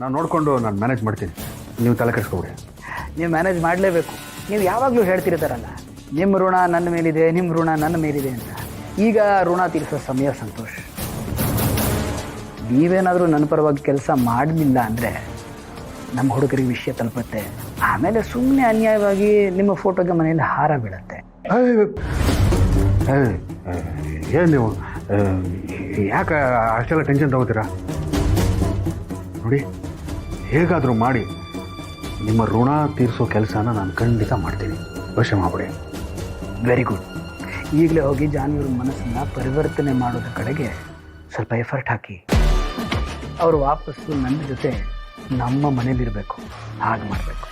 ನಾನು ನೋಡಿಕೊಂಡು ನಾನು ಮ್ಯಾನೇಜ್ ಮಾಡ್ತೀನಿ, ನೀವು ತಲೆ ಕೆಡಿಸ್ಕೊಬಿಡಿ. ನೀವು ಮ್ಯಾನೇಜ್ ಮಾಡಲೇಬೇಕು. ನೀವು ಯಾವಾಗಲೂ ಹೇಳ್ತಿರ್ತಾರಲ್ಲ, ನಿಮ್ಮ ಋಣ ನನ್ನ ಮೇಲಿದೆ, ನಿಮ್ಮ ಋಣ ನನ್ನ ಮೇಲಿದೆ ಅಂತ. ಈಗ ಋಣ ತೀರಿಸೋ ಸಮಯ ಸಂತೋಷ್. ನೀವೇನಾದರೂ ನನ್ನ ಪರವಾಗಿ ಕೆಲಸ ಮಾಡಲಿಲ್ಲ ಅಂದರೆ ನಮ್ಮ ಹುಡುಗರಿಗೆ ವಿಷಯ ತಲುಪುತ್ತೆ. ಆಮೇಲೆ ಸುಮ್ಮನೆ ಅನ್ಯಾಯವಾಗಿ ನಿಮ್ಮ ಫೋಟೋಗೆ ಮನೆಯಿಂದ ಹಾರ ಬೀಳುತ್ತೆ. ಏನು ನೀವು ಯಾಕೆ ಅಷ್ಟೆಲ್ಲ ಟೆನ್ಷನ್ ತಗೋತೀರಾ? ನೋಡಿ, ಹೇಗಾದರೂ ಮಾಡಿ ನಿಮ್ಮ ಋಣ ತೀರಿಸೋ ಕೆಲಸನ ನಾನು ಖಂಡಿತ ಮಾಡ್ತೀನಿ, ಯೋಚನೆ ಮಾಡ್ಬಿಡಿ. Very good. ಈಗಲೇ ಹೋಗಿ ಜಾನ್ವಿಯವ್ರ ಮನಸ್ಸನ್ನು ಪರಿವರ್ತನೆ ಮಾಡೋದ್ರ ಕಡೆಗೆ ಸ್ವಲ್ಪ ಎಫರ್ಟ್ ಹಾಕಿ. ಅವರು ವಾಪಸ್ಸು ನನ್ನ ಜೊತೆ ನಮ್ಮ ಮನೇಲಿರಬೇಕು, ಹಾಗೆ ಮಾಡಬೇಕು.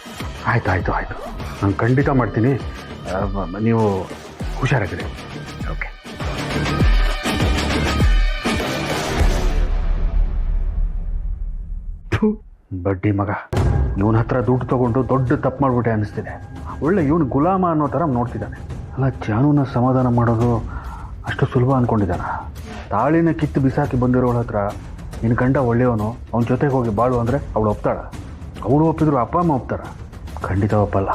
ಆಯಿತು ನಾನು ಖಂಡಿತ ಮಾಡ್ತೀನಿ. ನೀವು ಹುಷಾರಾಗಿರಿ. ಓಕೆ. ಬಡ್ಡಿ ಮಗ, ಇವನ ಹತ್ರ ದುಡ್ಡು ತೊಗೊಂಡು ದೊಡ್ಡ ತಪ್ಪು ಮಾಡಿಬಿಟ್ಟೆ ಅನ್ನಿಸ್ತಿದೆ. ಒಳ್ಳೆ ಇವನು ಗುಲಾಮ ಅನ್ನೋ ಥರ ನೋಡ್ತಿದ್ದಾನೆ. ಅಲ್ಲ, ಜಾನುನ ಸಮಾಧಾನ ಮಾಡೋದು ಅಷ್ಟು ಸುಲಭ ಅಂದ್ಕೊಂಡಿದ್ದಾನ? ತಾಳಿನ ಕಿತ್ತು ಬಿಸಾಕಿ ಬಂದಿರೋಳ ಹತ್ರ ನಿನ್ನ ಗಂಡ ಒಳ್ಳೆಯವನು, ಅವನ ಜೊತೆಗೆ ಹೋಗಿ ಬಾಳು ಅಂದರೆ ಅವಳು ಒಪ್ತಾಳ? ಅವಳು ಒಪ್ಪಿದ್ರು ಅಪ್ಪ ಅಮ್ಮ ಒಪ್ತಾರ? ಖಂಡಿತ ಒಪ್ಪಲ್ಲ.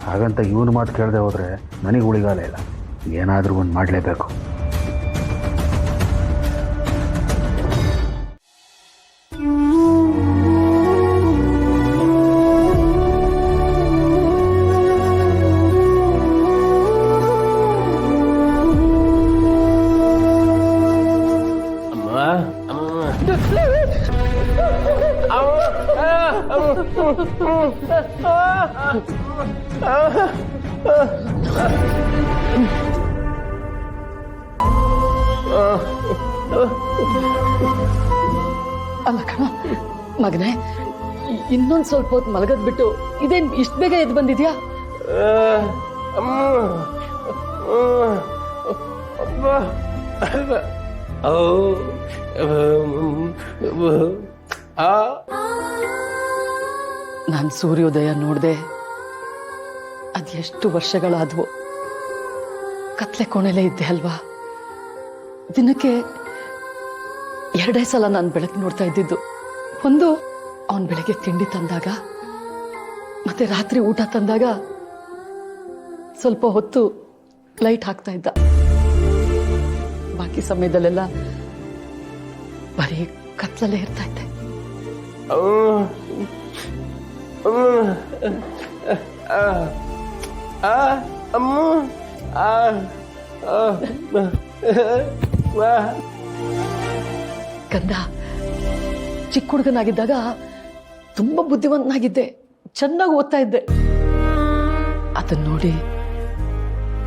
ಹಾಗಂತ ಇವನು ಮಾತು ಕೇಳದೆ ಹೋದರೆ ನನಗೆ ಉಳಿಗಾಲ ಇಲ್ಲ. ಏನಾದರೂ ಒಂದು ಮಾಡಲೇಬೇಕು. ಅಲ್ಲ ಕಣ ಮಗನೇ, ಇನ್ನೊಂದು ಸ್ವಲ್ಪ ಹೊತ್ತು ಮಲಗದ್ ಬಿಟ್ಟು ಇದೇನು ಇಷ್ಟು ಬೇಗ ಎದ್ದು ಬಂದಿದ್ಯಾ? ನಾನು ಸೂರ್ಯೋದಯ ನೋಡ್ದೆ ಅದೆಷ್ಟು ವರ್ಷಗಳಾದ್ವು. ಕತ್ಲೆ ಕೋಣೆಲೇ ಇದ್ದೆ ಅಲ್ವಾ. ದಿನಕ್ಕೆ 2 ಸಲ ನಾನು ಬೆಳಕು ನೋಡ್ತಾ ಇದ್ದಿದ್ದು. ಒಂದು, ಅವನ್ ಬೆಳಗ್ಗೆ ತಿಂಡಿ ತಂದಾಗ, ಮತ್ತೆ ರಾತ್ರಿ ಊಟ ತಂದಾಗ ಸ್ವಲ್ಪ ಹೊತ್ತು ಲೈಟ್ ಹಾಕ್ತಾ ಇದ್ದ. ಬಾಕಿ ಸಮಯದಲ್ಲೆಲ್ಲ ಬರೀ ಕತ್ಲಲ್ಲೇ ಇರ್ತಾ ಇದ್ದೆ. ಕಂದ, ಚಿಕ್ಕ ಹುಡುಗನಾಗಿದ್ದಾಗ ತುಂಬಾ ಬುದ್ಧಿವಂತನಾಗಿದ್ದೆ, ಚೆನ್ನಾಗಿ ಓದ್ತಾ ಇದ್ದೆ. ಅದನ್ನ ನೋಡಿ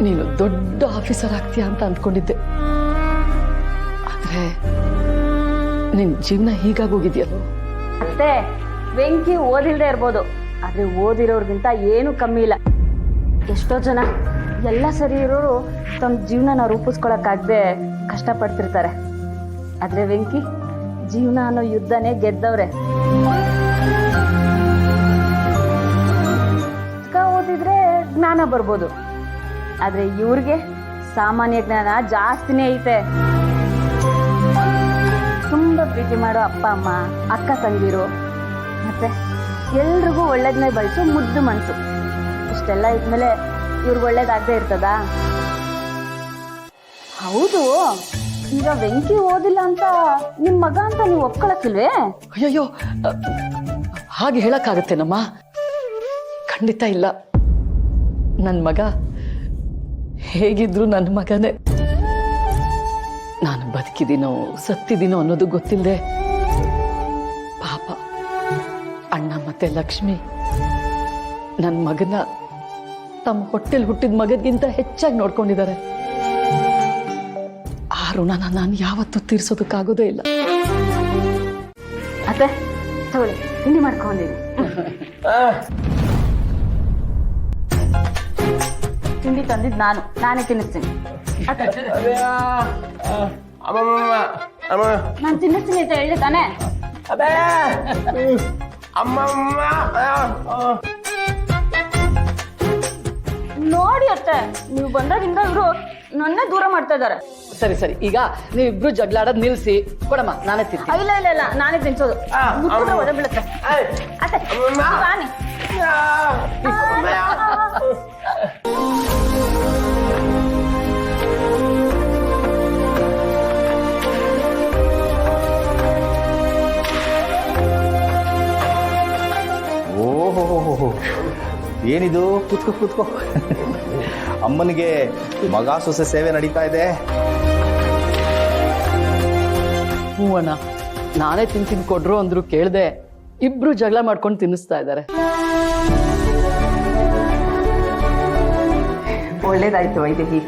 ನೀನು ದೊಡ್ಡ ಆಫೀಸರ್ ಆಗ್ತೀಯ ಅಂತ ಅಂದ್ಕೊಂಡಿದ್ದೆ. ಆದ್ರೆ ನಿನ್ ಜೀವನ ಹೀಗಾಗೋಗಿದ್ಯಲ್ಲೋ. ಅಷ್ಟೇ, ವೆಂಕಿ ಓದಿಲ್ದೇ ಇರ್ಬೋದು, ಆದ್ರೆ ಓದಿರೋರ್ಗಿಂತ ಏನು ಕಮ್ಮಿ ಇಲ್ಲ. ಎಷ್ಟೋ ಜನ ಎಲ್ಲ ಸರಿ ಇರೋರು ತಮ್ಮ ಜೀವನನ ರೂಪಿಸ್ಕೊಳಕ್ಕಾಗದೆ ಕಷ್ಟಪಡ್ತಿರ್ತಾರೆ. ಆದ್ರೆ ವೆಂಕಿ ಜೀವನ ಅನ್ನೋ ಯುದ್ಧನೇ ಗೆದ್ದವ್ರೆ. ಓದಿದ್ರೆ ಜ್ಞಾನ ಬರ್ಬೋದು, ಆದ್ರೆ ಇವ್ರಿಗೆ ಸಾಮಾನ್ಯ ಜ್ಞಾನ ಜಾಸ್ತಿನೇ ಐತೆ. ತುಂಬಾ ಪ್ರೀತಿ ಮಾಡೋ ಅಪ್ಪ ಅಮ್ಮ, ಅಕ್ಕ ತಂಗಿರು, ಮತ್ತೆ ಎಲ್ರಿಗೂ ಒಳ್ಳೇದನ್ನೇ ಬಯಸು ಮುದ್ದು ಮನ್ಸು. ಇಷ್ಟೆಲ್ಲ ಇದ್ಮೇಲೆ ಇವ್ರಿಗೆ ಒಳ್ಳೇದಾಗದೆ ಇರ್ತದಾ? ಹೌದು, ಈಗ ವೆಂಕಿ ಓದಿಲ್ಲ ಅಂತ ನಿಮ್ ಮಗ ಅಂತ ನೀವು ಒಪ್ಕೊಳಕ್ಕಿಲ್ವೇ? ಅಯ್ಯಯ್ಯೋ, ಹಾಗೆ ಹೇಳಕ್ಕಾಗತ್ತೇನಮ್ಮ? ಖಂಡಿತ ಇಲ್ಲ. ನನ್ನ ಮಗ ಹೇಗಿದ್ರು ನನ್ನ ಮಗನೇ. ನಾನು ಬದುಕಿದ್ದೀನೋ ಸತ್ತಿದ್ದೀನೋ ಅನ್ನೋದು ಗೊತ್ತಿಲ್ಲದೆ ಪಾಪ ಅಣ್ಣ ಮತ್ತೆ ಲಕ್ಷ್ಮಿ ನನ್ನ ಮಗನ ತಮ್ಮ ಹೊಟ್ಟೆಲ್ ಹುಟ್ಟಿದ ಮಗನಿಗಿಂತ ಹೆಚ್ಚಾಗಿ ನೋಡ್ಕೊಂಡಿದ್ದಾರೆ. ಆ ಋಣನ ನಾನು ಯಾವತ್ತೂ ತೀರ್ಸೋದಕ್ಕಾಗೋದೇ ಇಲ್ಲ. ಅತ್ತೆ ತಗೊಳ್ಳಿ, ತಿಂಡಿ ಮಾಡ್ಕೊಂಡಿದ್ದೀನಿ. ತಿಂಡಿ ತಂದಿದ್ದು ನಾನೇ ತಿನ್ನಿಸ್ತೀನಿ. ನಾನು ತಿನ್ನಿಸ್ತೀನಿ ಅಂತ ಹೇಳಿದೆ ತಾನೇ? ನೋಡಿ ಅತ್ತೆ, ನೀವು ಬಂದಾಗಿಂದ ಇವರು ನನ್ನೇ ದೂರ ಮಾಡ್ತಾ ಇದ್ದಾರೆ. ಸರಿ ಸರಿ, ಈಗ ನೀವಿಬ್ರು ಜಗಳಾಡೋದ್ ನಿಲ್ಸಿ ಕೊಡಮ್ಮ, ನಾನೇ ತಿಂತೀನಿ. ಇಲ್ಲ ಇಲ್ಲ ಇಲ್ಲ, ನಾನೇ ತಿನ್ಸೋದು. ಮುಟ್ಟಿದ್ರೆ ಒದೆ ಬೀಳುತ್ತೆ. ಅತ್ತೆ, ಬಾನಿ. ಓಹೋ, ಏನಿದು? ಕೂತ್ಕೋ ಕೂತ್ಕೋ. ಅಮ್ಮನಿಗೆ ಮಗ ಸೊಸೆ ಸೇವೆ ನಡೀತಾ ಇದೆ. ಹ್ಞೂ ಅಣ್ಣ, ನಾನೇ ತಿಂತೀನಿ ಕೊಡ್ರು ಅಂದ್ರು ಕೇಳ್ದೆ, ಇಬ್ರು ಜಗಳ ಮಾಡ್ಕೊಂಡು ತಿನ್ನಿಸ್ತಾ ಇದ್ದಾರೆ. ಒಳ್ಳೇದಾಯ್ತು ವೈದೇಹಿ.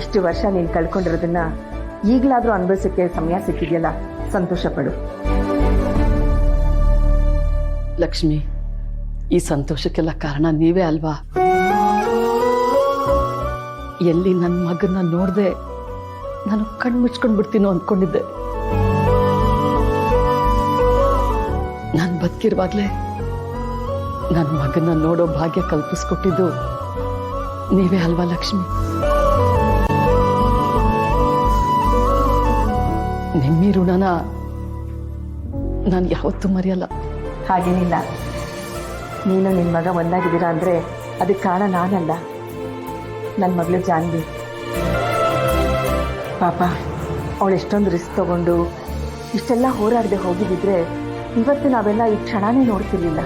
ಇಷ್ಟು ವರ್ಷ ನೀನು ಕಳ್ಕೊಂಡಿರೋದನ್ನ ಈಗಲಾದರೂ ಅನುಭವಿಸೋಕ್ಕೆ ಸಮಯ ಸಿಕ್ಕಿದೆಯಲ್ಲ, ಸಂತೋಷ ಪಡು. ಲಕ್ಷ್ಮಿ, ಈ ಸಂತೋಷಕ್ಕೆಲ್ಲ ಕಾರಣ ನೀವೇ ಅಲ್ವಾ? ಎಲ್ಲಿ ನನ್ನ ಮಗನ್ನ ನೋಡ್ದೆ ನಾನು ಕಣ್ಣು ಮುಚ್ಕೊಂಡ್ ಬಿಡ್ತೀನೋ ಅಂದ್ಕೊಂಡಿದ್ದೆ. ನಾನು ಬದುಕಿರುವಾಗ್ಲೇ ನನ್ನ ಮಗನ್ನ ನೋಡೋ ಭಾಗ್ಯ ಕಲ್ಪಿಸ್ಕೊಟ್ಟಿದ್ದು ನೀವೇ ಅಲ್ವಾ ಲಕ್ಷ್ಮಿ? ನಿಮ್ಮಿ ಋಣನ ನಾನು ಯಾವತ್ತೂ ಮರೆಯಲ್ಲ. ಹಾಗೇನಿಲ್ಲ, ನೀನು ನಿನ್ನ ಮಗ ಒಂದಾಗಿದ್ದೀರಾ ಅಂದರೆ ಅದಕ್ಕೆ ಕಾರಣ ನಾನಲ್ಲ, ನನ್ನ ಮಗಳು ಜಾನ್ವಿ. ಪಾಪ ಅವಳು ಎಷ್ಟೊಂದು ರಿಸ್ಕ್ ತಗೊಂಡು ಇಷ್ಟೆಲ್ಲ ಹೋರಾಡದೆ ಹೋಗಿದ್ದಿದ್ರೆ ಇವತ್ತು ನಾವೆಲ್ಲ ಈ ಕ್ಷಣನೇ ನೋಡ್ತಿರ್ಲಿಲ್ಲ.